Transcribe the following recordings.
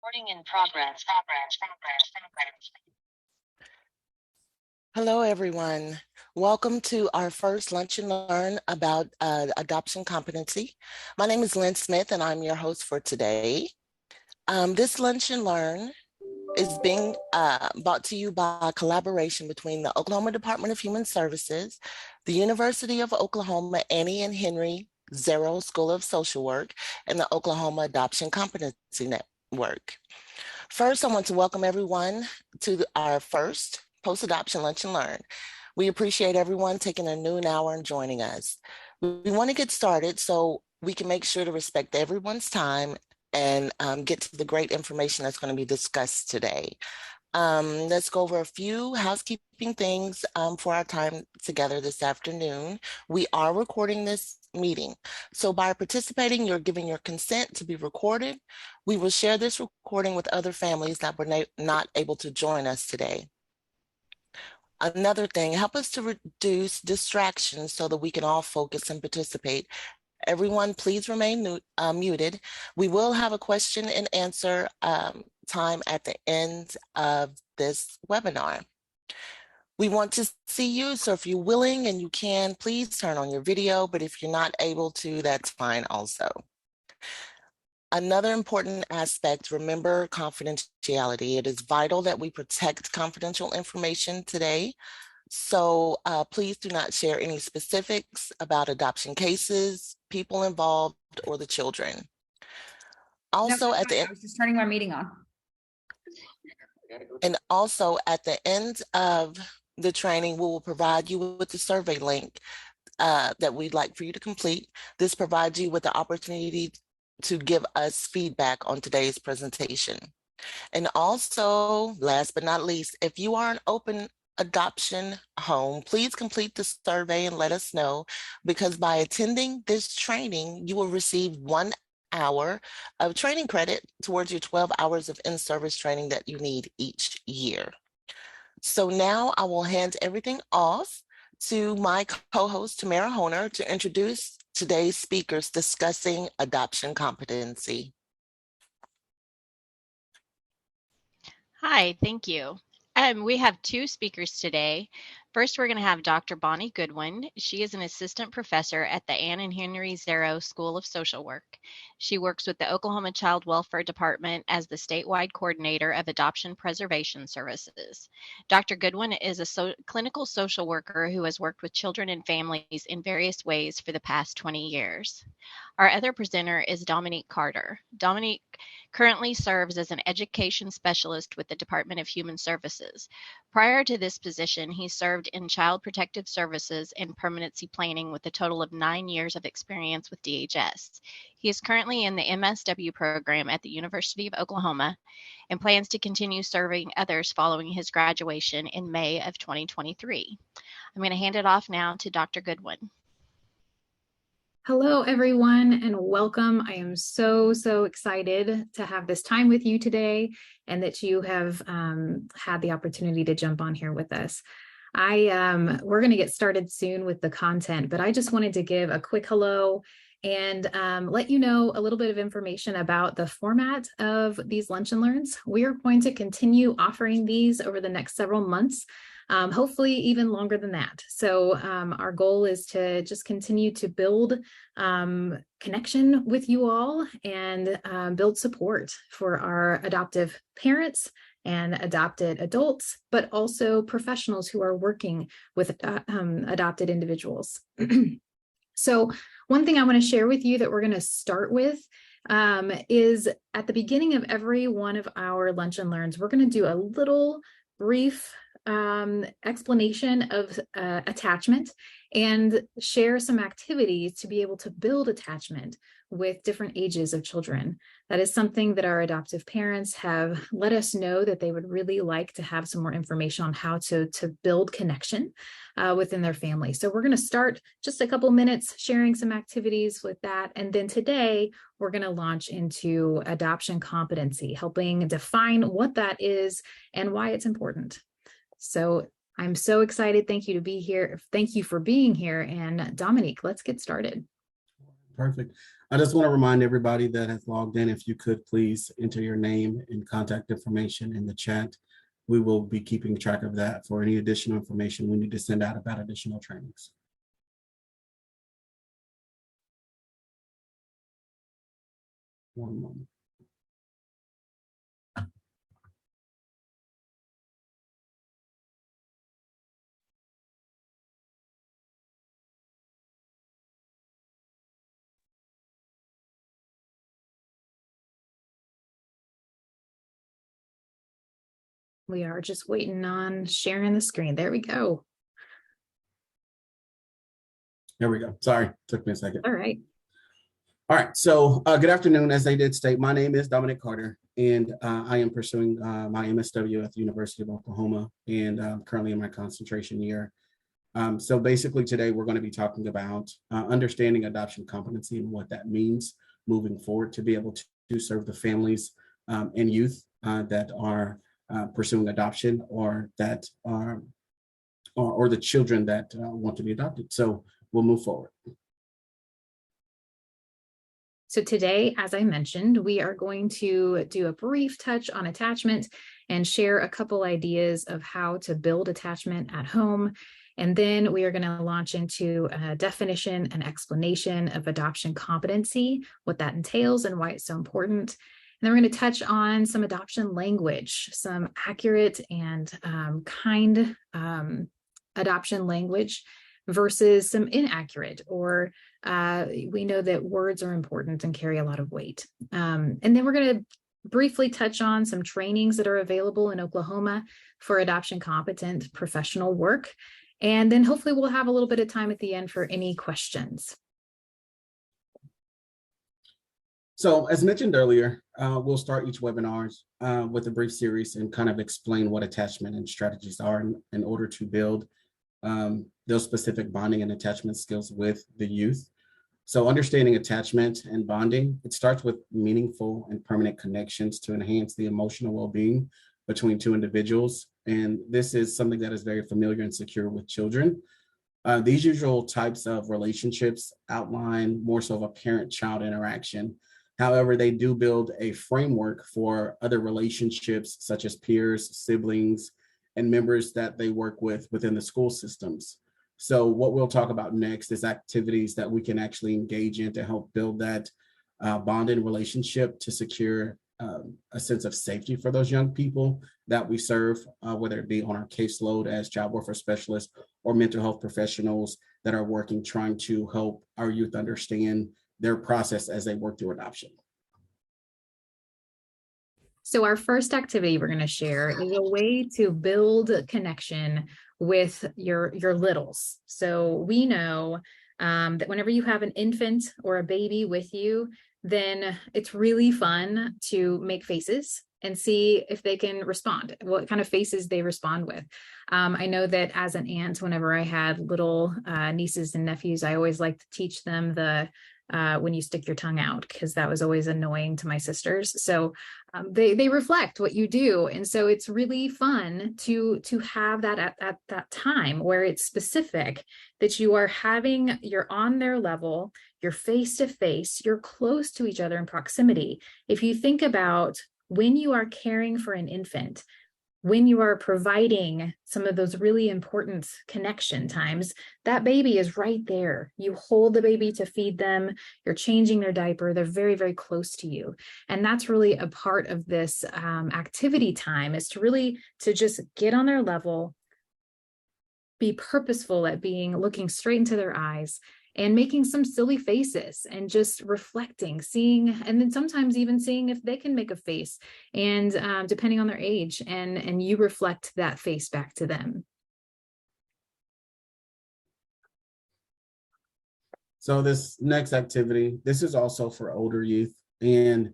Recording in progress. Hello, everyone. Welcome to our first Lunch and Learn about adoption competency. My name is Lynn Smith, and I'm your host for today. This Lunch and Learn is being brought to you by a collaboration between the Oklahoma Department of Human Services, the University of Oklahoma Annie and Henry Zero School of Social Work, and the Oklahoma Adoption Competency Network. First, I want to welcome everyone to our first post-adoption Lunch and Learn. We appreciate everyone taking a noon hour and joining us. We want to get started so we can make sure to respect everyone's time and get to the great information that's going to be discussed today. Let's go over a few housekeeping things for our time together this afternoon. We are recording this meeting. So by participating, you're giving your consent to be recorded. We will share this recording with other families that were not able to join us today. Another thing, help us to reduce distractions so that we can all focus and participate. Everyone, please remain muted. We will have a question and answer time at the end of this webinar. We want to see you, so if you're willing and you can, please turn on your video, but if you're not able to, that's fine also. Another important aspect, remember confidentiality. It is vital that we protect confidential information today. So please do not share any specifics about adoption cases, people involved, or the children. Also, I was just turning my meeting on. And also at the end of the training, we will provide you with the survey link that we'd like for you to complete. This provides you with the opportunity to give us feedback on today's presentation. And also, last but not least, if you are an open adoption home, please complete the survey and let us know, because by attending this training, you will receive 1 hour of training credit towards your 12 hours of in-service training that you need each year. So now I will hand everything off to my co-host, Tamara Honer, to introduce today's speakers discussing adoption competency. Hi, thank you. We have two speakers today. First, we're going to have Dr. Bonnie Goodwin. She is an assistant professor at the Ann and Henry Zero School of Social Work. She works with the Oklahoma Child Welfare Department as the statewide coordinator of adoption preservation services. Dr. Goodwin is a clinical social worker who has worked with children and families in various ways for the past 20 years. Our other presenter is Dominique Carter. Dominique currently serves as an education specialist with the Department of Human Services. Prior to this position, he served in Child Protective Services and permanency planning with a total of 9 years of experience with DHS. He is currently in the MSW program at the University of Oklahoma and plans to continue serving others following his graduation in May of 2023. I'm going to hand it off now to Dr. Goodwin. Hello, everyone, and welcome. I am so excited to have this time with you today and that you have had the opportunity to jump on here with us. We're going to get started soon with the content, but I just wanted to give a quick hello and let you know a little bit of information about the format of these Lunch and Learns. We are going to continue offering these over the next several months. Hopefully even longer than that. So our goal is to just continue to build connection with you all and build support for our adoptive parents and adopted adults, but also professionals who are working with adopted individuals. So one thing I want to share with you that we're going to start with is at the beginning of every one of our Lunch and Learns, we're going to do a little brief explanation of attachment and share some activities to be able to build attachment with different ages of children. That is something that our adoptive parents have let us know that they would really like to have some more information on how to build connection within their family. So we're going to start just a couple minutes sharing some activities with that. And then today we're going to launch into adoption competency, helping define what that is and why it's important. So I'm so excited. Thank you to be here. Thank you for being here. And Dominique, let's get started. Perfect. I just want to remind everybody that has logged in, if you could please enter your name and contact information in the chat. We will be keeping track of that for any additional information we need to send out about additional trainings. One moment. We are just waiting on sharing the screen. There we go. There we go. Sorry, took me a second. All right. All right, so good afternoon. As they did state, my name is Dominic Carter, and I am pursuing my MSW at the University of Oklahoma, and currently in my concentration year. So basically today we're going to be talking about understanding adoption competency and what that means moving forward to be able to serve the families and youth that are pursuing adoption or that are or the children that want to be adopted. So we'll move forward. So today, as I mentioned, we are going to do a brief touch on attachment and share a couple ideas of how to build attachment at home. And then we are going to launch into a definition and explanation of adoption competency, what that entails and why it's so important. And then we're going to touch on some adoption language, some accurate and kind adoption language versus some inaccurate, or we know that words are important and carry a lot of weight. And then we're going to briefly touch on some trainings that are available in Oklahoma for adoption competent professional work. And then hopefully we'll have a little bit of time at the end for any questions. So as mentioned earlier, we'll start each webinar with a brief series and kind of explain what attachment and strategies are in order to build those specific bonding and attachment skills with the youth. So understanding attachment and bonding, it starts with meaningful and permanent connections to enhance the emotional well-being between two individuals. And this is something that is very familiar and secure with children. These usual types of relationships outline more so of a parent-child interaction. However, they do build a framework for other relationships such as peers, siblings, and members that they work with within the school systems. So what we'll talk about next is activities that we can actually engage in to help build that bonded relationship to secure a sense of safety for those young people that we serve, whether it be on our caseload as child welfare specialists or mental health professionals that are working, trying to help our youth understand their process as they work through adoption. So our first activity we're going to share is a way to build connection with your littles. So we know that whenever you have an infant or a baby with you, then it's really fun to make faces and see if they can respond, what kind of faces they respond with. I know that as an aunt, whenever I had little nieces and nephews, I always liked to teach them the when you stick your tongue out, because that was always annoying to my sisters. So they reflect what you do. And so it's really fun to have that at that time where it's specific, that you're on their level, you're face to face, you're close to each other in proximity. If you think about when you are caring for an infant, when you are providing some of those really important connection times, that baby is right there. You hold the baby to feed them, you're changing their diaper, they're very, very close to you. And that's really a part of this activity time, is to just get on their level, be purposeful at looking straight into their eyes and making some silly faces and just reflecting, seeing, and then sometimes even seeing if they can make a face, and depending on their age, and you reflect that face back to them. So this next activity, this is also for older youth. And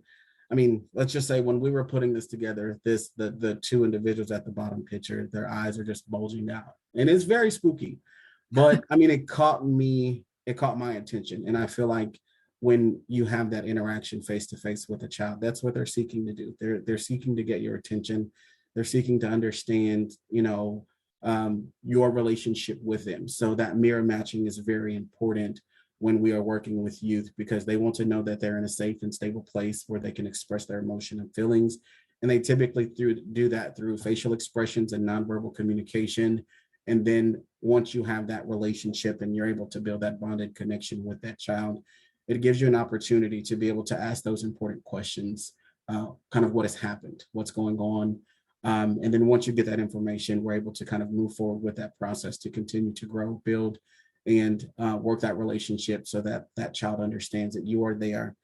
I mean, let's just say when we were putting this together, the two individuals at the bottom picture, their eyes are just bulging out. And it's very spooky. But I mean, it caught my attention. And I feel like when you have that interaction face to face with a child, that's what they're seeking to do. They're seeking to get your attention. They're seeking to understand, your relationship with them. So that mirror matching is very important when we are working with youth, because they want to know that they're in a safe and stable place where they can express their emotion and feelings. And they typically do that through facial expressions and nonverbal communication. And then once you have that relationship and you're able to build that bonded connection with that child, it gives you an opportunity to be able to ask those important questions, kind of what has happened, what's going on. And then once you get that information, we're able to kind of move forward with that process to continue to grow, build, and work that relationship so that that child understands that you are there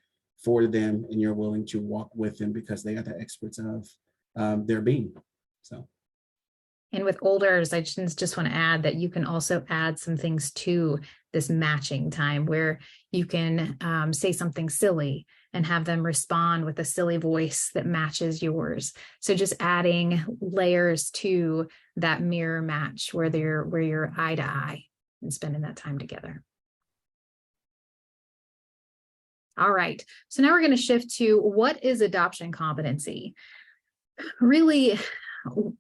for them and you're willing to walk with them because they are the experts of their being. So. And with olders, I just want to add that you can also add some things to this matching time where you can say something silly and have them respond with a silly voice that matches yours. So just adding layers to that mirror match where you're eye to eye and spending that time together. All right, so now we're going to shift to what is adoption competency. Really,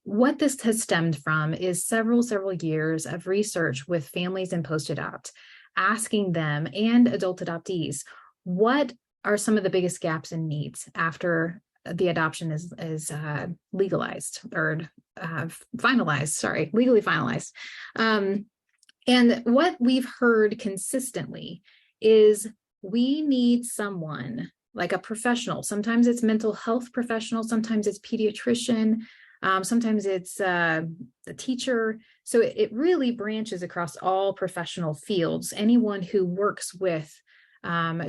what this has stemmed from is several years of research with families in post-adopt, asking them and adult adoptees, what are some of the biggest gaps and needs after the adoption is legalized or legally finalized. And what we've heard consistently is we need someone like a professional. Sometimes it's mental health professional, sometimes it's pediatrician, sometimes it's the teacher. So it really branches across all professional fields. Anyone who works with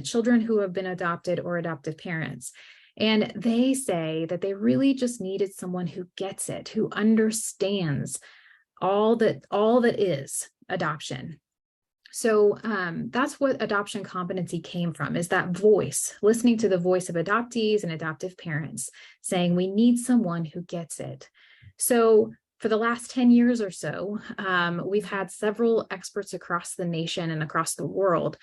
children who have been adopted or adoptive parents. And they say that they really just needed someone who gets it, who understands all that is adoption. So that's what adoption competency came from, is that voice, listening to the voice of adoptees and adoptive parents, saying we need someone who gets it. So for the last 10 years or so, we've had several experts across the nation and across the world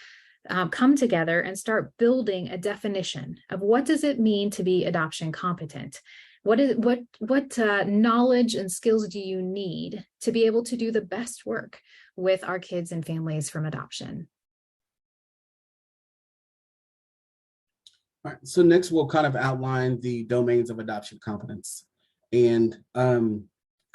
come together and start building a definition of what does it mean to be adoption competent? What knowledge and skills do you need to be able to do the best work with our kids and families from adoption? All right, so next we'll kind of outline the domains of adoption competence. And kind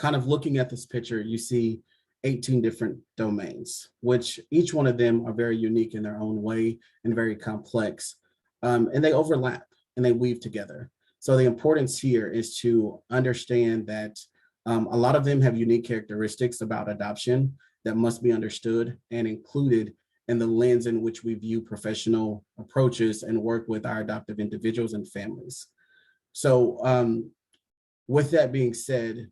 of looking at this picture, you see 18 different domains, which each one of them are very unique in their own way and very complex. And they overlap and they weave together. So the importance here is to understand that a lot of them have unique characteristics about adoption that must be understood and included in the lens in which we view professional approaches and work with our adoptive individuals and families. So with that being said,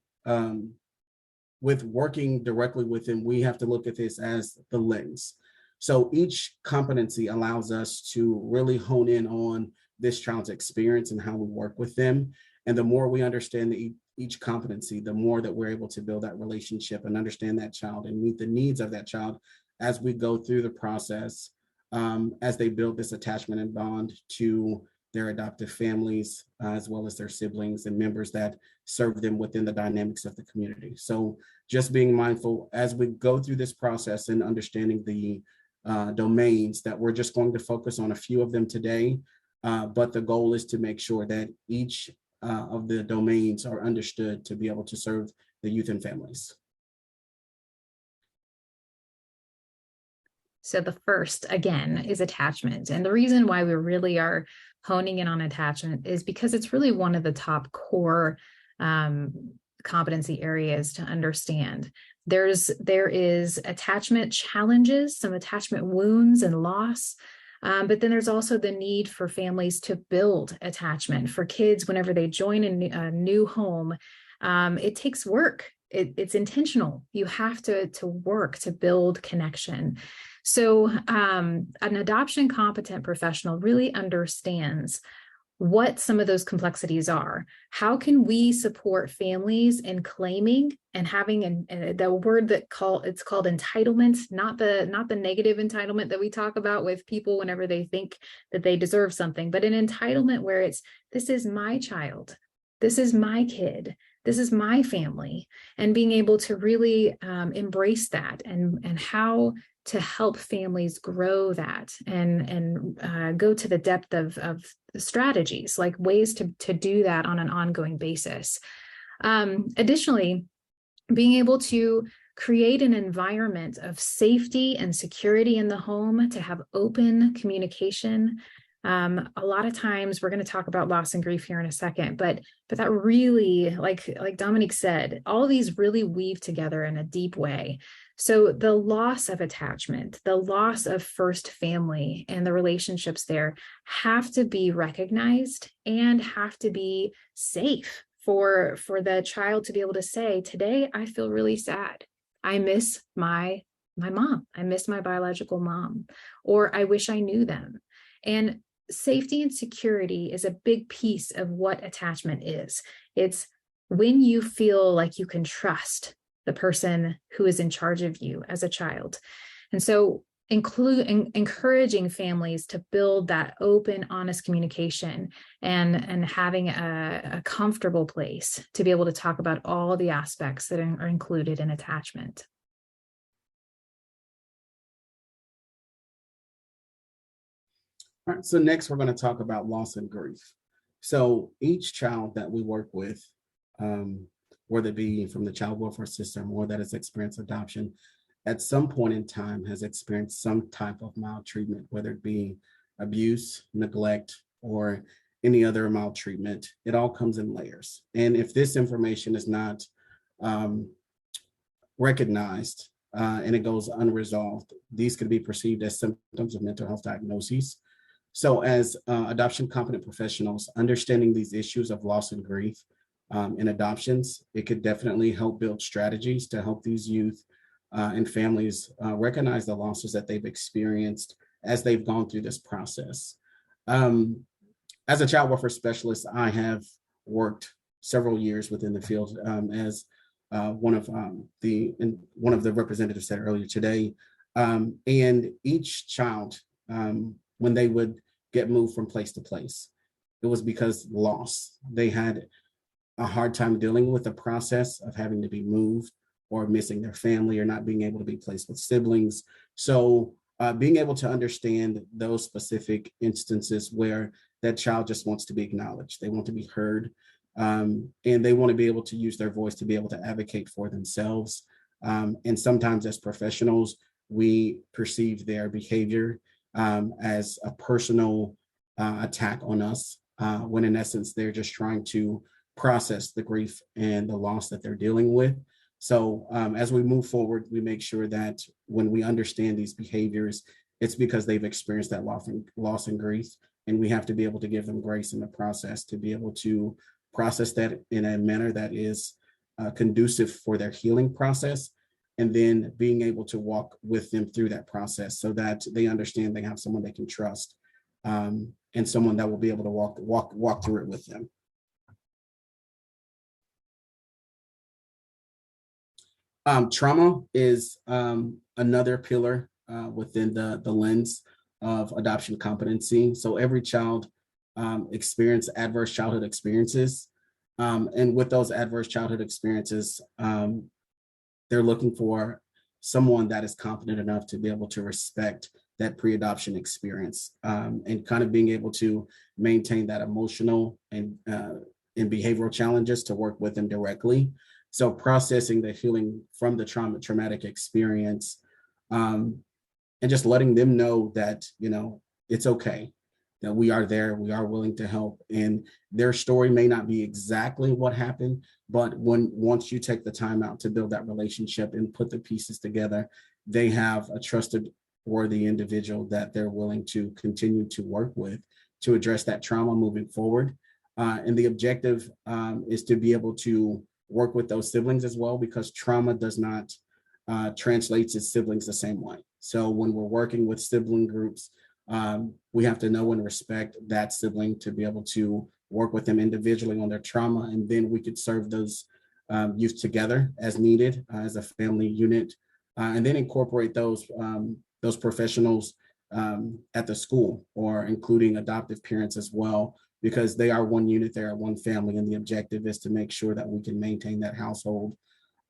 with working directly with them, we have to look at this as the lens. So each competency allows us to really hone in on this child's experience and how we work with them. And the more we understand each competency, the more that we're able to build that relationship and understand that child and meet the needs of that child as we go through the process, as they build this attachment and bond to their adoptive families, as well as their siblings and members that serve them within the dynamics of the community. So just being mindful as we go through this process and understanding the domains, that we're just going to focus on a few of them today, but the goal is to make sure that each of the domains are understood to be able to serve the youth and families. So the first, again, is attachment. And the reason why we really are honing in on attachment is because it's really one of the top core competency areas to understand. There is attachment challenges, some attachment wounds and loss, but then there's also the need for families to build attachment for kids whenever they join a new home. It takes work. It's intentional. You have to work to build connection. So an adoption competent professional really understands what some of those complexities are. How can we support families in claiming and having the word it's called entitlement, not the negative entitlement that we talk about with people whenever they think that they deserve something, but an entitlement where it's, this is my child, this is my kid, this is my family, and being able to really embrace that, and how to help families grow that, and go to the depth of strategies, like ways to do that on an ongoing basis. Additionally, being able to create an environment of safety and security in the home, to have open communication. A lot of times, we're going to talk about loss and grief here in a second, but that really, like Dominique said, all of these really weave together in a deep way. So the loss of attachment, the loss of first family, and the relationships there have to be recognized and have to be safe for the child to be able to say, today I feel really sad. I miss my mom. I miss my biological mom, or I wish I knew them. And safety and security is a big piece of what attachment is. It's when you feel like you can trust the person who is in charge of you as a child. And so encouraging families to build that open, honest communication, and having a comfortable place to be able to talk about all the aspects that are included in attachment. All right, so next we're going to talk about loss and grief. So each child that we work with, whether it be from the child welfare system or that has experienced adoption, at some point in time has experienced some type of maltreatment, whether it be abuse, neglect, or any other maltreatment. It all comes in layers. And if this information is not recognized and it goes unresolved, these could be perceived as symptoms of mental health diagnoses. So as adoption competent professionals, understanding these issues of loss and grief in adoptions, it could definitely help build strategies to help these youth and families recognize the losses that they've experienced as they've gone through this process. As a child welfare specialist, I have worked several years within the field as one of the representatives said earlier today. And each child, when they would get moved from place to place, it was because loss. They had a hard time dealing with the process of having to be moved, or missing their family, or not being able to be placed with siblings. So being able to understand those specific instances where that child just wants to be acknowledged, they want to be heard, and they want to be able to use their voice to be able to advocate for themselves. And sometimes as professionals, we perceive their behavior as a personal attack on us, when in essence, they're just trying to process the grief and the loss that they're dealing with. So as we move forward, we make sure that when we understand these behaviors, it's because they've experienced that loss and grief, and we have to be able to give them grace in the process to be able to process that in a manner that is conducive for their healing process, and then being able to walk with them through that process so that they understand they have someone they can trust, and someone that will be able to walk through it with them. Trauma is another pillar within the lens of adoption competency. So every child experience adverse childhood experiences. And with those adverse childhood experiences, they're looking for someone that is competent enough to be able to respect that pre-adoption experience, and kind of being able to maintain that emotional and behavioral challenges to work with them directly. So processing the healing from the traumatic experience, and just letting them know that, it's okay, that we are there, we are willing to help. And their story may not be exactly what happened, but once you take the time out to build that relationship and put the pieces together, they have a trusted, worthy individual that they're willing to continue to work with to address that trauma moving forward. And the objective is to be able to work with those siblings as well, because trauma does not translate to siblings the same way. So when we're working with sibling groups, we have to know and respect that sibling to be able to work with them individually on their trauma, and then we could serve those youth together as needed as a family unit, and then incorporate those professionals at the school, or including adoptive parents as well, because they are one unit, they are one family, and the objective is to make sure that we can maintain that household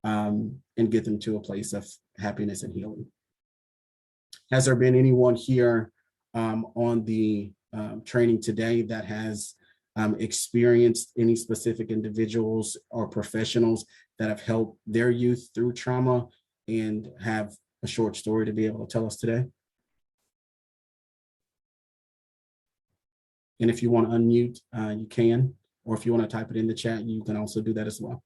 and get them to a place of happiness and healing. Has there been anyone here on the training today that has experienced any specific individuals or professionals that have helped their youth through trauma and have a short story to be able to tell us today? And if you want to unmute, you can, or if you want to type it in the chat, you can also do that as well.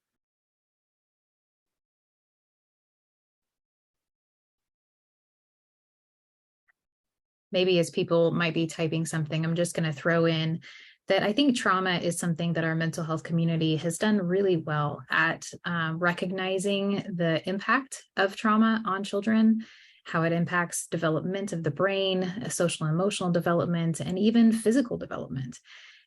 Maybe as people might be typing something, I'm just going to throw in that I think trauma is something that our mental health community has done really well at recognizing the impact of trauma on children, how it impacts development of the brain, social and emotional development, and even physical development.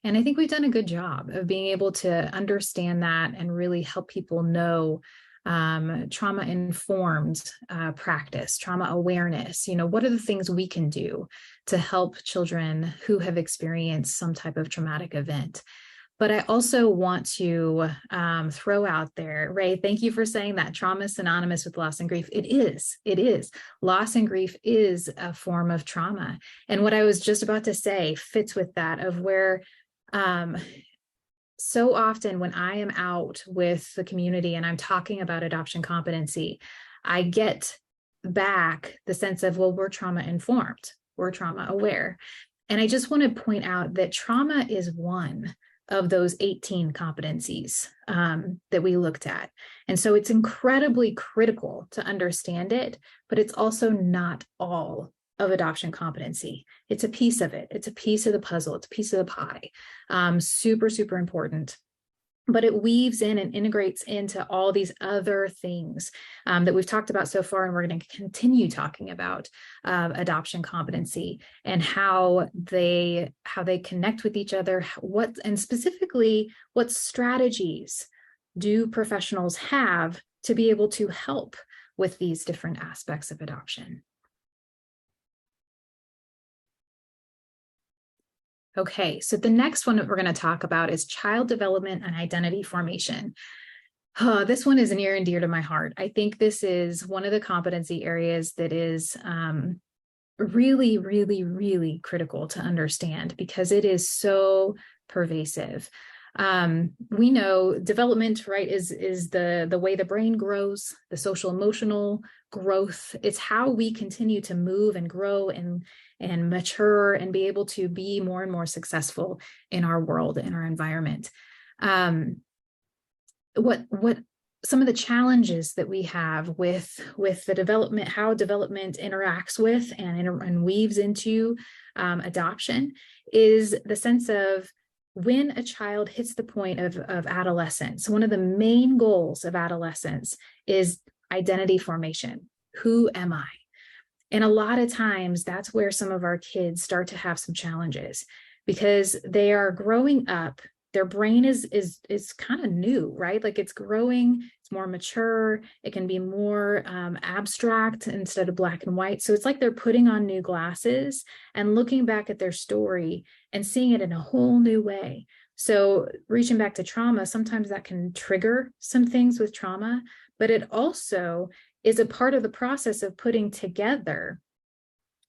And I think we've done a good job of being able to understand that and really help people know trauma-informed practice, trauma awareness. What are the things we can do to help children who have experienced some type of traumatic event? But I also want to throw out there, Ray, thank you for saying that trauma is synonymous with loss and grief. It is. Loss and grief is a form of trauma. And what I was just about to say fits with that, of where so often when I am out with the community and I'm talking about adoption competency, I get back the sense of, well, we're trauma informed, we're trauma aware. And I just want to point out that trauma is one of those 18 competencies that we looked at. And so it's incredibly critical to understand it, but it's also not all of adoption competency. It's a piece of it. It's a piece of the puzzle. It's a piece of the pie. Super, super important. But it weaves in and integrates into all these other things that we've talked about so far, and we're going to continue talking about adoption competency and how they connect with each other. And specifically, what strategies do professionals have to be able to help with these different aspects of adoption? Okay, so the next one that we're going to talk about is child development and identity formation. This one is near and dear to my heart. I think this is one of the competency areas that is really, really, really critical to understand because it is so pervasive. We know development, right, is the way the brain grows, the social emotional growth. It's how we continue to move and grow and mature and be able to be more and more successful in our world, in our environment. What some of the challenges that we have with the development, how development interacts with and weaves into adoption, is the sense of when a child hits the point of adolescence. One of the main goals of adolescence is identity formation. Who am I? And a lot of times that's where some of our kids start to have some challenges because they are growing up. Their brain is kind of new, right? Like it's growing, it's more mature. It can be more abstract instead of black and white. So it's like they're putting on new glasses and looking back at their story and seeing it in a whole new way. So reaching back to trauma, sometimes that can trigger some things with trauma, but it also is a part of the process of putting together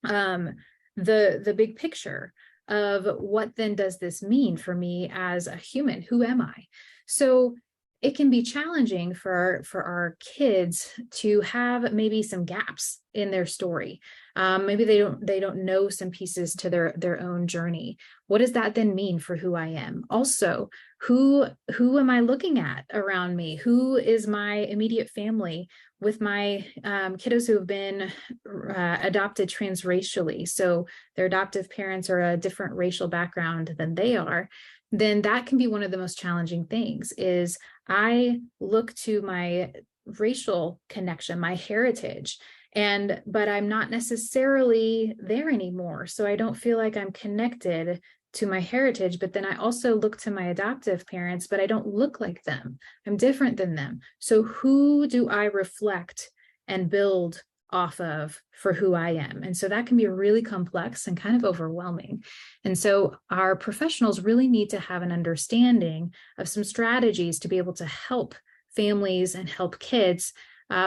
the big picture of what then does this mean for me as a human? Who am I? So it can be challenging for our kids to have maybe some gaps in their story. Maybe they don't know some pieces to their own journey. What does that then mean for who I am? Also, who am I looking at around me? Who is my immediate family with my kiddos who have been adopted transracially? So their adoptive parents are a different racial background than they are. Then that can be one of the most challenging things is I look to my racial connection, my heritage, but I'm not necessarily there anymore. So I don't feel like I'm connected to my heritage, but then I also look to my adoptive parents, but I don't look like them. I'm different than them. So who do I reflect and build off of for who I am. And so that can be really complex and kind of overwhelming. And so our professionals really need to have an understanding of some strategies to be able to help families and help kids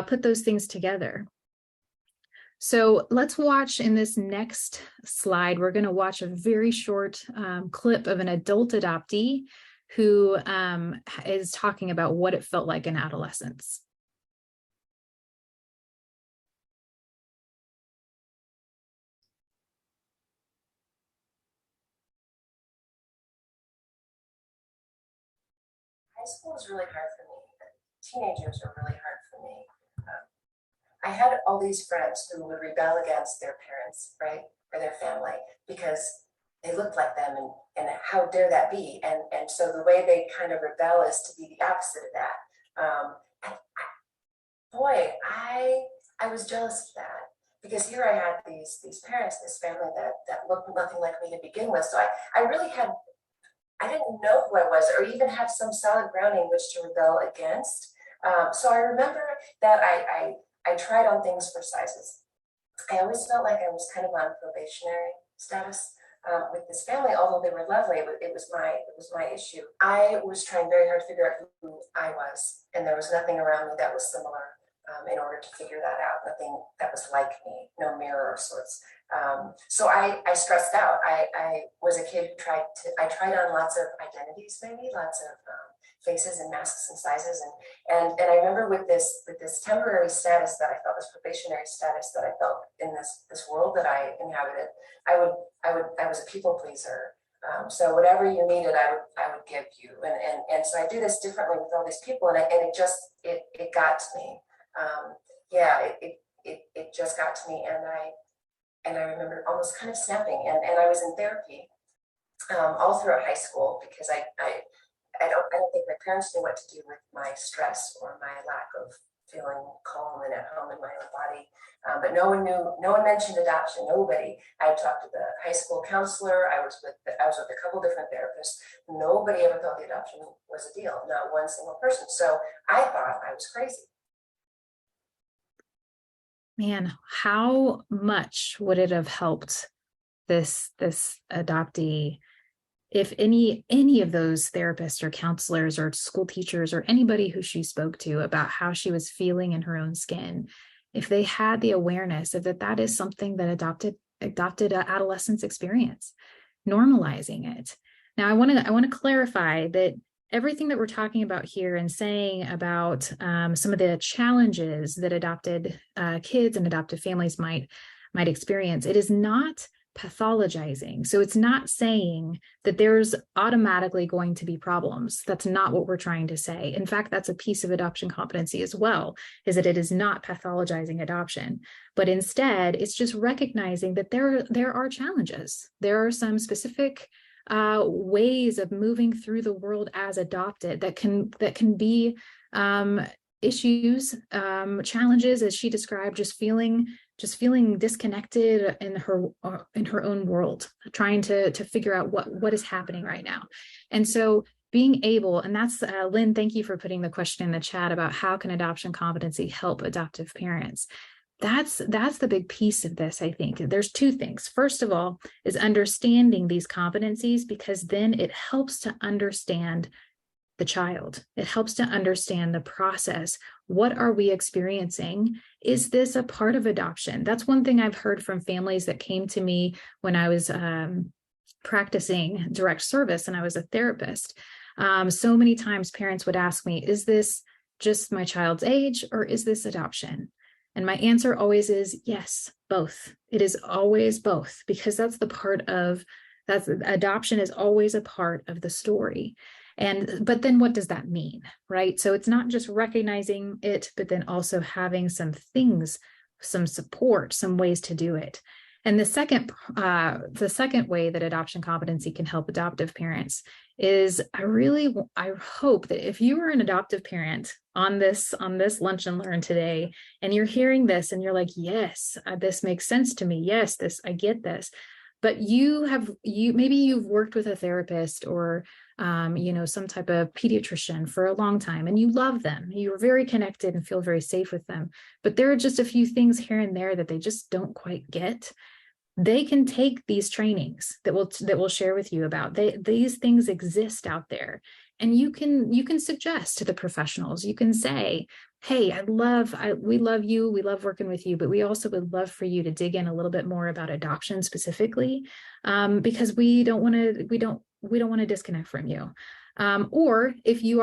put those things together. So let's watch in this next slide, we're going to watch a very short clip of an adult adoptee who is talking about what it felt like in adolescence. High school was really hard for me. Teenagers were really hard for me. I had all these friends who would rebel against their parents, right, or their family, because they looked like them, and how dare that be? And so the way they kind of rebel is to be the opposite of that. I was jealous of that, because here I had these parents, this family that looked nothing like me to begin with. So I didn't know who I was, or even have some solid grounding which to rebel against. So I remember that I tried on things for sizes. I always felt like I was kind of on probationary status with this family, although they were lovely. It was my issue. I was trying very hard to figure out who I was, and there was nothing around me that was similar in order to figure that out. Nothing that was like me, no mirror of sorts. So I stressed out. I was a kid who I tried on lots of identities, maybe lots of faces and masks and sizes, and I remember with this temporary status that I felt, this probationary status that I felt in this world that I inhabited, I was a people pleaser. So whatever you needed, I would give you, and so I do this differently with all these people, and it got to me. It just got to me, and I remember almost kind of snapping, and I was in therapy all throughout high school, because I don't think my parents knew what to do with my stress or my lack of feeling calm and at home in my own body. But no one mentioned adoption, nobody. I talked to the high school counselor, I was with a couple different therapists. Nobody ever thought the adoption was a deal, not one single person. So I thought I was crazy. Man, how much would it have helped this adoptee if any of those therapists or counselors or school teachers or anybody who she spoke to about how she was feeling in her own skin, if they had the awareness of that is something that adopted adolescents experience, normalizing it. Now, I want to clarify that everything that we're talking about here and saying about some of the challenges that adopted kids and adoptive families might experience, it is not pathologizing. So it's not saying that there's automatically going to be problems. That's not what we're trying to say. In fact, that's a piece of adoption competency as well, is that it is not pathologizing adoption, but instead it's just recognizing that there are challenges. There are some specific ways of moving through the world as adopted that can be issues, challenges, as she described, just feeling disconnected in her own world, trying to figure out what is happening right now. And so being able, and that's Lynn, thank you for putting the question in the chat about how can adoption competency help adoptive parents. That's the big piece of this, I think. There's two things. First of all, is understanding these competencies, because then it helps to understand the child. It helps to understand the process. What are we experiencing? Is this a part of adoption? That's one thing I've heard from families that came to me when I was practicing direct service and I was a therapist. So many times parents would ask me, is this just my child's age or is this adoption? And my answer always is yes, both. It is always both, because adoption is always a part of the story. But then what does that mean, right? So it's not just recognizing it, but then also having some things, some support, some ways to do it. And the second way that adoption competency can help adoptive parents is I hope that if you are an adoptive parent on this Lunch and Learn today, and you're hearing this and you're like, yes, this makes sense to me. Yes, I get this. but maybe you've worked with a therapist or some type of pediatrician for a long time, and you love them. You're very connected and feel very safe with them, but there are just a few things here and there that they just don't quite get. They can take these trainings that we'll share with you about. These things exist out there, and you can suggest to the professionals. You can say, hey, we love you, we love working with you, but we also would love for you to dig in a little bit more about adoption specifically, because we don't want to disconnect from you. Or if you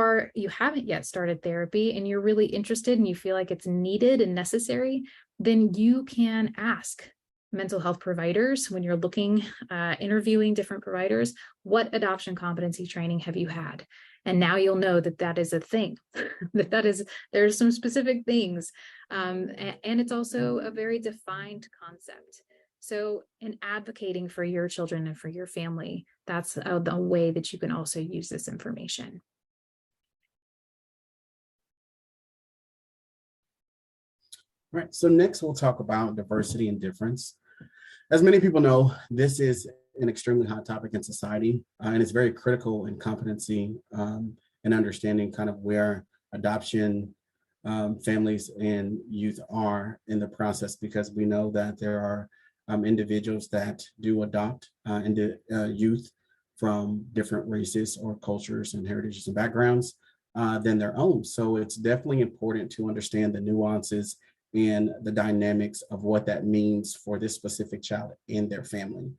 haven't yet started therapy and you're really interested and you feel like it's needed and necessary, then you can ask mental health providers when you're interviewing different providers, what adoption competency training have you had? And now you'll know that is a thing, there's some specific things. And it's also a very defined concept. So in advocating for your children and for your family, that's the way that you can also use this information. All right, so next we'll talk about diversity and difference. As many people know, this is an extremely hot topic in society, and it's very critical in competency and understanding kind of where adoption families and youth are in the process, because we know that there are individuals that do adopt youth from different races or cultures and heritages and backgrounds than their own. So it's definitely important to understand the nuances and the dynamics of what that means for this specific child and their family.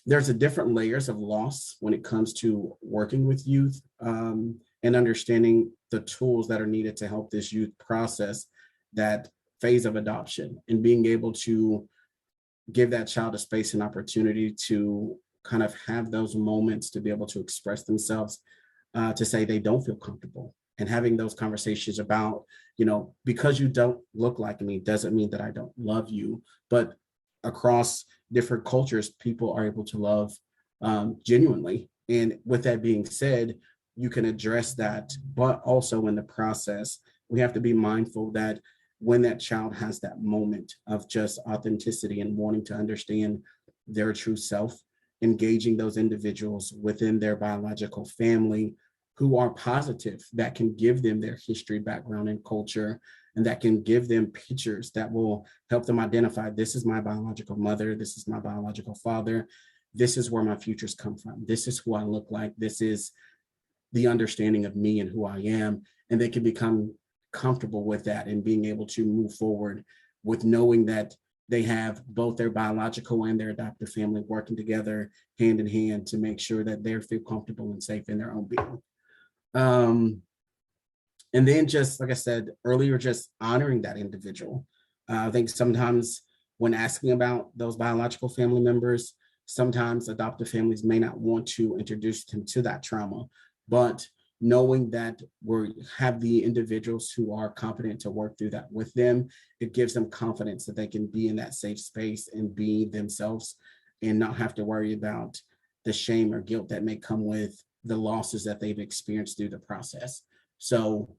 There's a different layers of loss when it comes to working with youth and understanding the tools that are needed to help this youth process that phase of adoption, and being able to give that child a space and opportunity to kind of have those moments to be able to express themselves, to say they don't feel comfortable, and having those conversations about, because you don't look like me doesn't mean that I don't love you. But across different cultures, people are able to love genuinely. And with that being said, you can address that, but also in the process, we have to be mindful that when that child has that moment of just authenticity and wanting to understand their true self, engaging those individuals within their biological family who are positive, that can give them their history, background, and culture, and that can give them pictures that will help them identify, this is my biological mother, this is my biological father, this is where my futures come from, this is who I look like, this is the understanding of me and who I am. And they can become comfortable with that and being able to move forward with knowing that they have both their biological and their adoptive family working together hand in hand to make sure that they feel comfortable and safe in their own being. And then, just like I said earlier, just honoring that individual. I think sometimes when asking about those biological family members, sometimes adoptive families may not want to introduce them to that trauma, but knowing that we have the individuals who are competent to work through that with them, it gives them confidence that they can be in that safe space and be themselves and not have to worry about the shame or guilt that may come with the losses that they've experienced through the process. So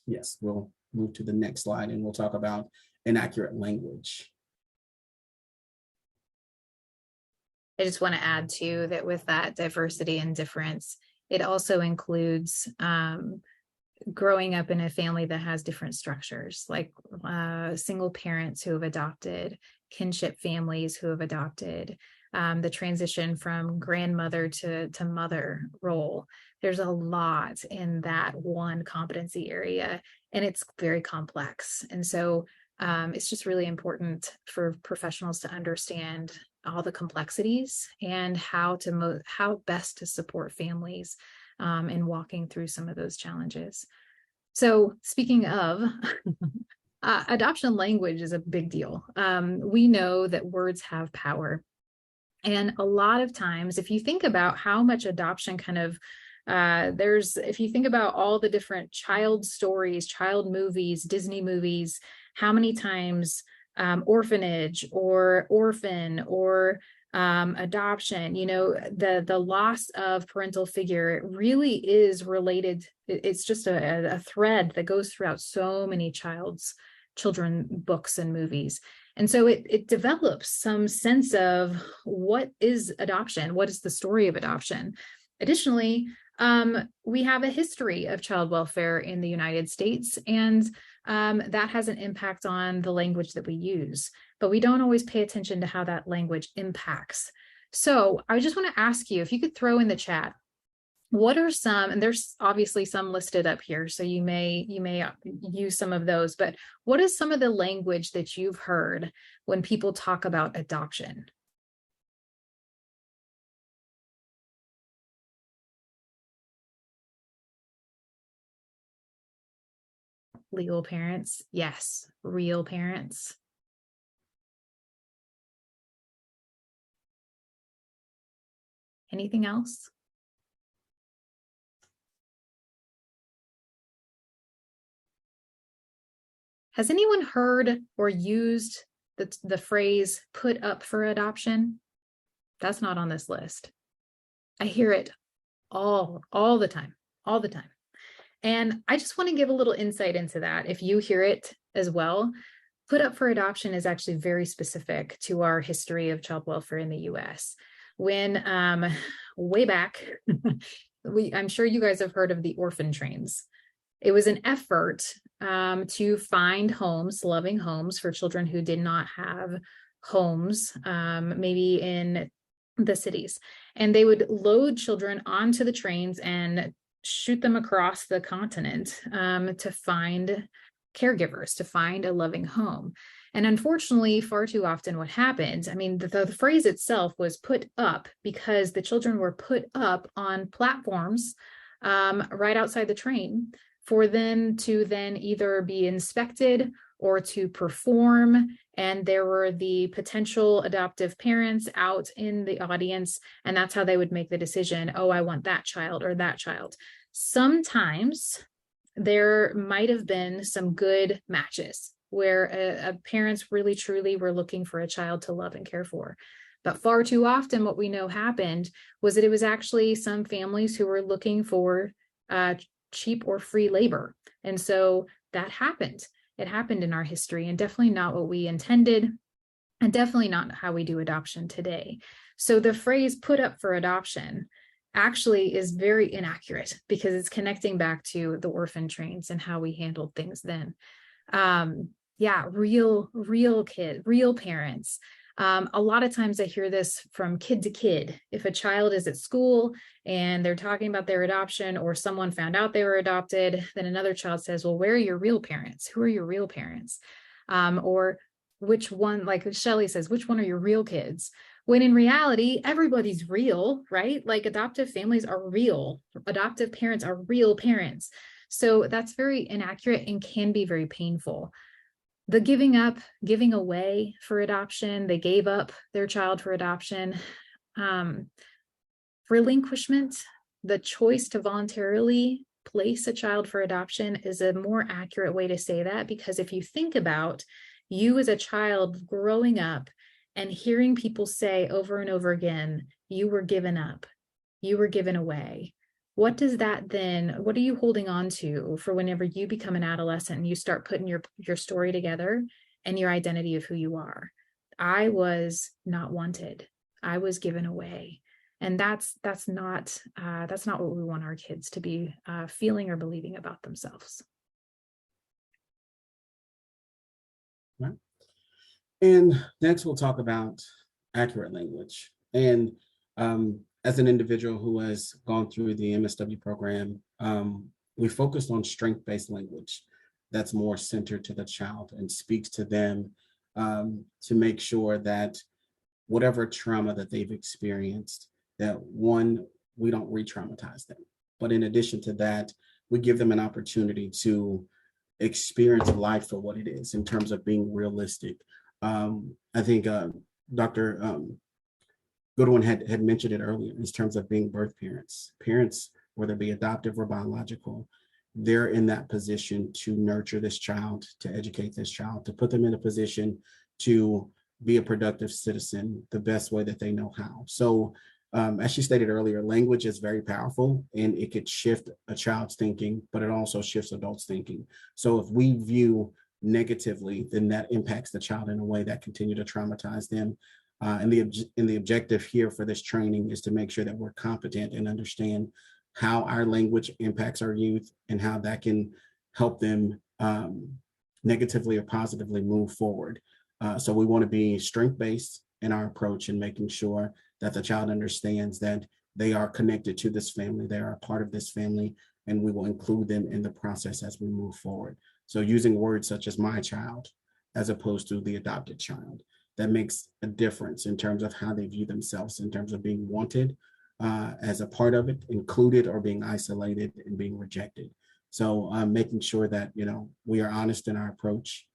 yes, we'll move to the next slide and we'll talk about inaccurate language. I just want to add too that with that diversity and difference, it also includes growing up in a family that has different structures, like single parents who have adopted, kinship families who have adopted, the transition from grandmother to mother role. There's a lot in that one competency area, and it's very complex. And so it's just really important for professionals to understand all the complexities and how best to support families in walking through some of those challenges. So speaking of adoption language is a big deal. We know that words have power. And a lot of times, if you think about how much adoption kind of if you think about all the different child stories, child movies, Disney movies, how many times orphanage or orphan or adoption, the loss of parental figure really is related. It's just a thread that goes throughout so many children books and movies. And so it develops some sense of what is adoption? What is the story of adoption? Additionally, we have a history of child welfare in the United States, and that has an impact on the language that we use, but we don't always pay attention to how that language impacts. So I just want to ask you if you could throw in the chat, what are some, and there's obviously some listed up here, so you may use some of those, but what is some of the language that you've heard when people talk about adoption? Legal parents, yes. Real parents. Anything else? Has anyone heard or used the phrase put up for adoption? That's not on this list. I hear it all the time. And I just want to give a little insight into that. If you hear it as well, put up for adoption is actually very specific to our history of child welfare in the US. When way back, I'm sure you guys have heard of the orphan trains. It was an effort to find homes, loving homes for children who did not have homes, maybe in the cities. And they would load children onto the trains and shoot them across the continent to find caregivers, to find a loving home. And unfortunately, far too often what happened, I mean, the phrase itself was put up because the children were put up on platforms right outside the train for them to then either be inspected or to perform. And there were the potential adoptive parents out in the audience, and that's how they would make the decision, oh, I want that child or that child. Sometimes there might have been some good matches where parents really truly were looking for a child to love and care for. But far too often what we know happened was that it was actually some families who were looking for cheap or free labor. And so that happened. It happened in our history, and definitely not what we intended, and definitely not how we do adoption today. So the phrase put up for adoption actually is very inaccurate because it's connecting back to the orphan trains and how we handled things then. Yeah, real parents. A lot of times I hear this from kid to kid. If a child is at school and they're talking about their adoption, or someone found out they were adopted, then another child says, well, where are your real parents? Who are your real parents? Or which one, like Shelley says, which one are your real kids? When in reality, everybody's real, right? Like adoptive families are real. Adoptive parents are real parents. So that's very inaccurate and can be very painful. The giving up, giving away for adoption, they gave up their child for adoption. Relinquishment, the choice to voluntarily place a child for adoption is a more accurate way to say that, because if you think about you as a child growing up and hearing people say over and over again, you were given up, you were given away. What does that then, what are you holding on to for whenever you become an adolescent and you start putting your story together and your identity of who you are? I was not wanted. I was given away. And that's not what we want our kids to be feeling or believing about themselves. Right. And next we'll talk about accurate language. And as an individual who has gone through the MSW program, we focused on strength-based language that's more centered to the child and speaks to them to make sure that whatever trauma that they've experienced, that one, we don't re-traumatize them. But in addition to that, we give them an opportunity to experience life for what it is in terms of being realistic. I think Dr. Goodwin had mentioned it earlier in terms of being birth parents. Parents, whether it be adoptive or biological, they're in that position to nurture this child, to educate this child, to put them in a position to be a productive citizen the best way that they know how. So as she stated earlier, language is very powerful and it could shift a child's thinking, but it also shifts adults' thinking. So if we view negatively, then that impacts the child in a way that continue to traumatize them. And the objective here for this training is to make sure that we're competent and understand how our language impacts our youth and how that can help them negatively or positively move forward. So we want to be strength-based in our approach and making sure that the child understands that they are connected to this family, they are a part of this family, and we will include them in the process as we move forward. So using words such as my child, as opposed to the adopted child, that makes a difference in terms of how they view themselves, in terms of being wanted as a part of it, included, or being isolated and being rejected. So making sure that, we are honest in our approach,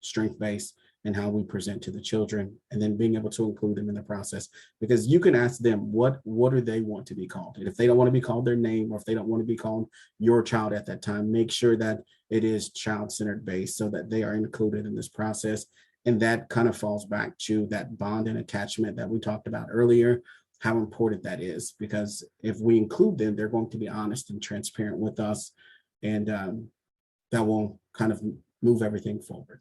strength-based, and how we present to the children, and then being able to include them in the process, because you can ask them what do they want to be called, and if they don't want to be called their name, or if they don't want to be called your child at that time, make sure that it is child-centered based so that they are included in this process. And that kind of falls back to that bond and attachment that we talked about earlier, how important that is, because if we include them, they're going to be honest and transparent with us, and that will kind of move everything forward.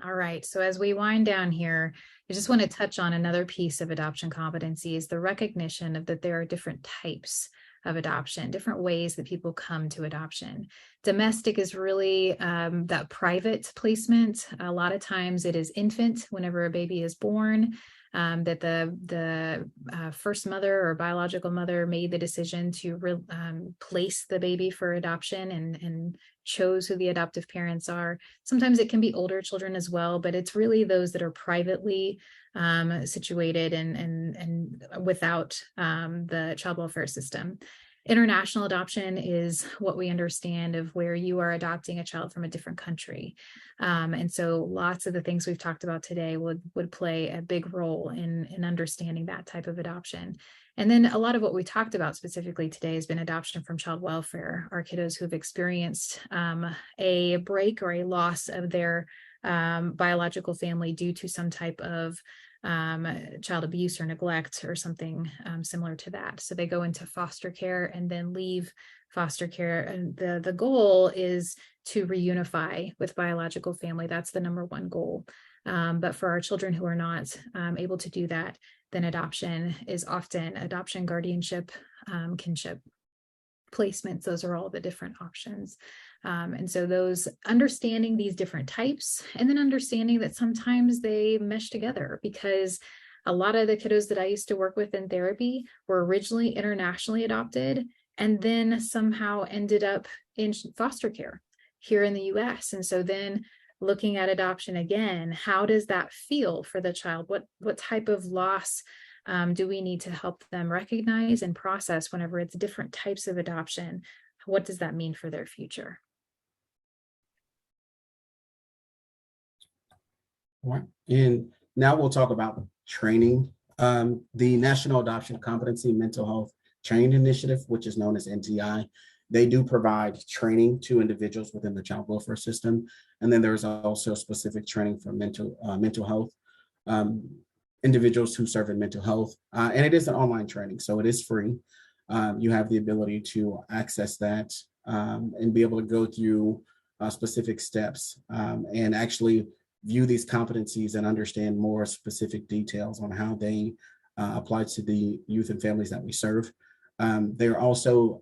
All right, so as we wind down here, I just want to touch on another piece of adoption competency, is the recognition of that there are different types of adoption, different ways that people come to adoption. Domestic is really that private placement. A lot of times it is infant, whenever a baby is born, that the first mother or biological mother made the decision to place the baby for adoption and chose who the adoptive parents are. Sometimes it can be older children as well, but it's really those that are privately situated and without the child welfare system. International adoption is what we understand of where you are adopting a child from a different country. And so lots of the things we've talked about today would play a big role in understanding that type of adoption. And then a lot of what we talked about specifically today has been adoption from child welfare, our kiddos who've experienced a break or a loss of their biological family due to some type of child abuse or neglect or something similar to that. So they go into foster care and then leave foster care. And the goal is to reunify with biological family. That's the number one goal. But for our children who are not able to do that, then adoption is often adoption, guardianship, kinship, placements. Those are all the different options. And so those understanding these different types, and then understanding that sometimes they mesh together, because a lot of the kiddos that I used to work with in therapy were originally internationally adopted and then somehow ended up in foster care here in the US. And so then looking at adoption again, how does that feel for the child? What type of loss do we need to help them recognize and process whenever it's different types of adoption? What does that mean for their future? All right. And now we'll talk about training. The National Adoption Competency Mental Health Training Initiative, which is known as NTI, they do provide training to individuals within the child welfare system. And then there's also specific training for mental health, individuals who serve in mental health. And it is an online training, so it is free. You have the ability to access that and be able to go through specific steps and actually view these competencies and understand more specific details on how they apply to the youth and families that we serve. There are also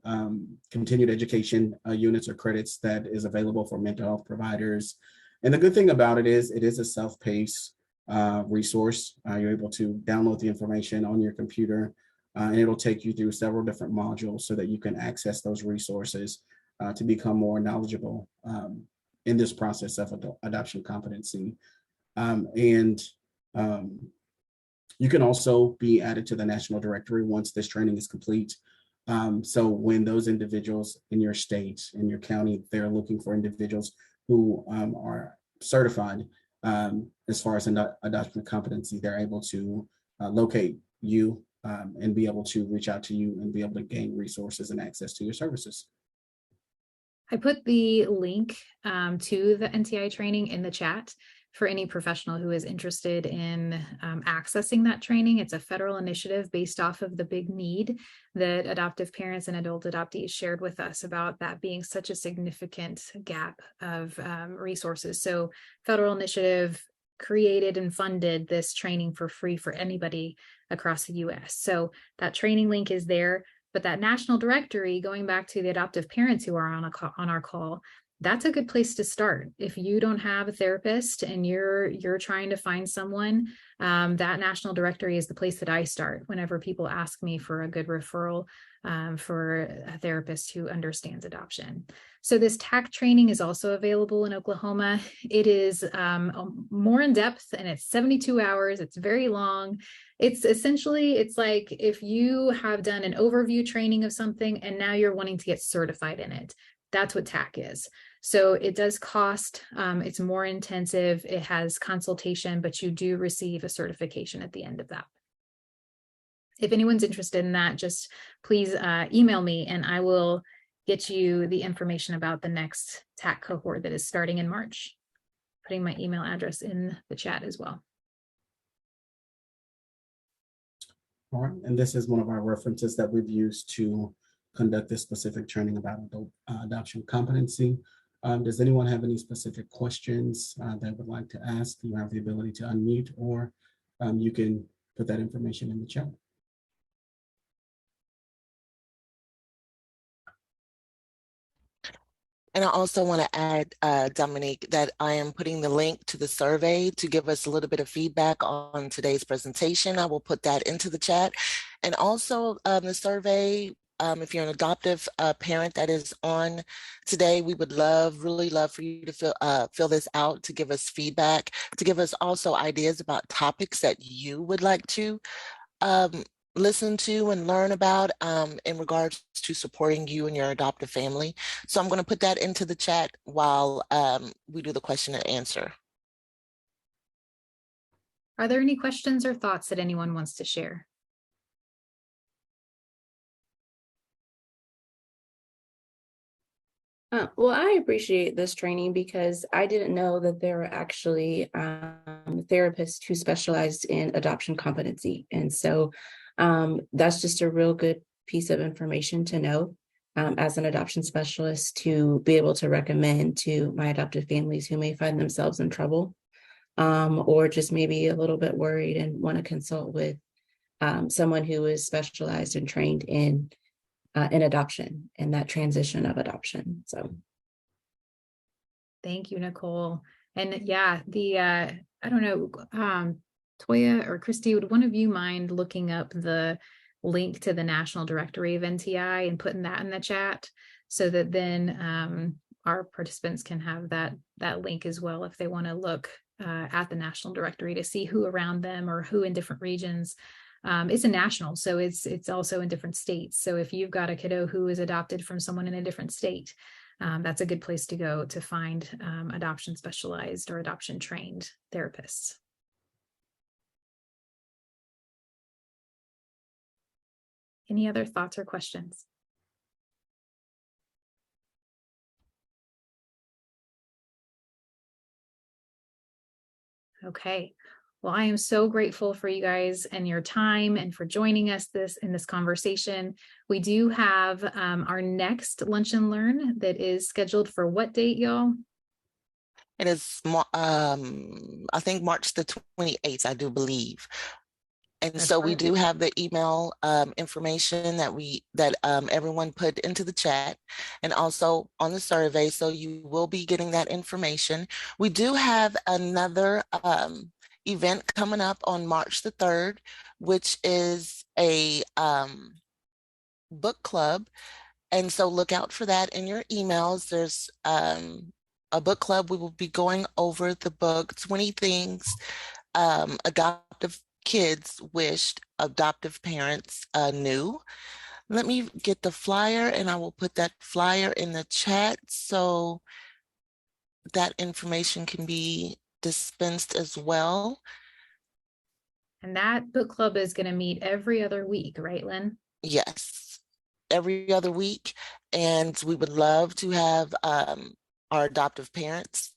continued education units or credits that is available for mental health providers. And the good thing about it is a self-paced resource. You're able to download the information on your computer and it'll take you through several different modules so that you can access those resources to become more knowledgeable in this process of adoption competency. You can also be added to the national directory once this training is complete. So when those individuals in your state, in your county, they're looking for individuals who are certified as far as adoption competency, they're able to locate you and be able to reach out to you and be able to gain resources and access to your services. I put the link to the NTI training in the chat. for any professional who is interested in accessing that training. It's a federal initiative based off of the big need that adoptive parents and adult adoptees shared with us about that being such a significant gap of resources. So federal initiative created and funded this training for free for anybody across the US. So that training link is there, but that national directory, going back to the adoptive parents who are on our call, that's a good place to start. If you don't have a therapist and you're trying to find someone, that national directory is the place that I start whenever people ask me for a good referral for a therapist who understands adoption. So this TAC training is also available in Oklahoma. It is more in depth, and it's 72 hours. It's very long. It's essentially, it's like if you have done an overview training of something and now you're wanting to get certified in it. That's what TAC is. So it does cost, it's more intensive. It has consultation, but you do receive a certification at the end of that. If anyone's interested in that, just please email me and I will get you the information about the next TAC cohort that is starting in March. Putting my email address in the chat as well. All right, and this is one of our references that we've used to conduct this specific training about adoption competency. Does anyone have any specific questions they would like to ask? You have the ability to unmute, or you can put that information in the chat. And I also want to add, Dominique, that I am putting the link to the survey to give us a little bit of feedback on today's presentation. I will put that into the chat. And also the survey, if you're an adoptive parent that is on today, we would really love for you to fill this out, to give us feedback, to give us also ideas about topics that you would like to listen to and learn about in regards to supporting you and your adoptive family. So I'm going to put that into the chat while we do the question and answer. Are there any questions or thoughts that anyone wants to share? Well, I appreciate this training because I didn't know that there were actually therapists who specialized in adoption competency. And so that's just a real good piece of information to know as an adoption specialist, to be able to recommend to my adoptive families who may find themselves in trouble or just maybe a little bit worried and want to consult with someone who is specialized and trained in adoption and that transition of adoption. So thank you, Nicole. And yeah, I don't know, Toya or Christy, would one of you mind looking up the link to the National Directory of NTI and putting that in the chat so that then our participants can have that link as well if they want to look at the National Directory to see who around them or who in different regions. It's a national, so it's also in different states. So if you've got a kiddo who is adopted from someone in a different state, that's a good place to go to find adoption specialized or adoption trained therapists. Any other thoughts or questions? Okay. Well, I am so grateful for you guys and your time and for joining us in this conversation. We do have our next Lunch and Learn that is scheduled for what date, y'all? It is, I think March the 28th, I do believe. And That's so right. we do have the email information that everyone put into the chat and also on the survey. So you will be getting that information. We do have another event coming up on March the 3rd, which is a book club. And so look out for that in your emails. There's a book club. We will be going over the book, 20 Things Adoptive Kids Wished Adoptive Parents Knew. Let me get the flyer and I will put that flyer in the chat so that information can be dispensed as well. And that book club is going to meet every other week, right, Lynn? Yes, every other week. And we would love to have our adoptive parents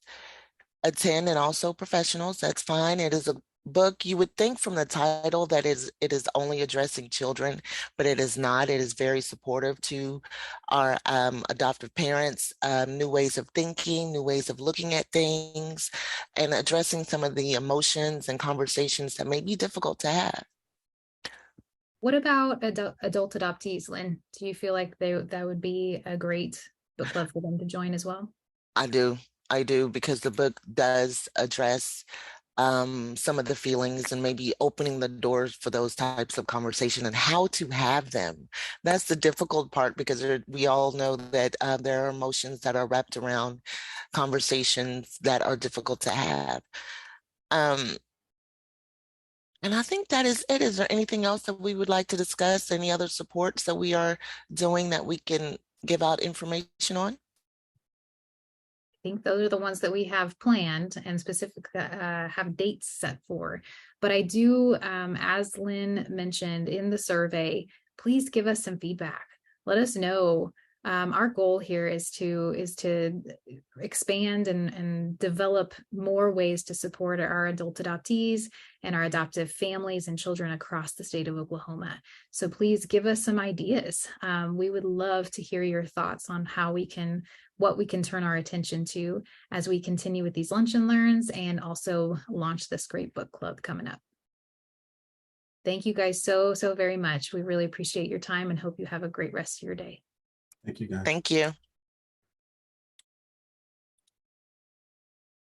attend, and also professionals. That's fine. It is a book. You would think from the title that it is only addressing children, but it is not. It is very supportive to our adoptive parents, new ways of thinking, new ways of looking at things, and addressing some of the emotions and conversations that may be difficult to have. What about adult adoptees, Lynn? Do you feel like that would be a great book club for them to join as well? I do, because the book does address some of the feelings and maybe opening the doors for those types of conversation and how to have them. That's the difficult part, because we all know that there are emotions that are wrapped around conversations that are difficult to have. And I think that is it. Is there anything else that we would like to discuss? Any other supports that we are doing that we can give out information on? I think those are the ones that we have planned and specific have dates set for. But I do, as Lynn mentioned in the survey, please give us some feedback. Let us know. Our goal here is to expand and develop more ways to support our adult adoptees and our adoptive families and children across the state of Oklahoma. So please give us some ideas. We would love to hear your thoughts on what we can turn our attention to as we continue with these lunch and learns and also launch this great book club coming up. Thank you guys so very much. We really appreciate your time and hope you have a great rest of your day. Thank you, guys. Thank you.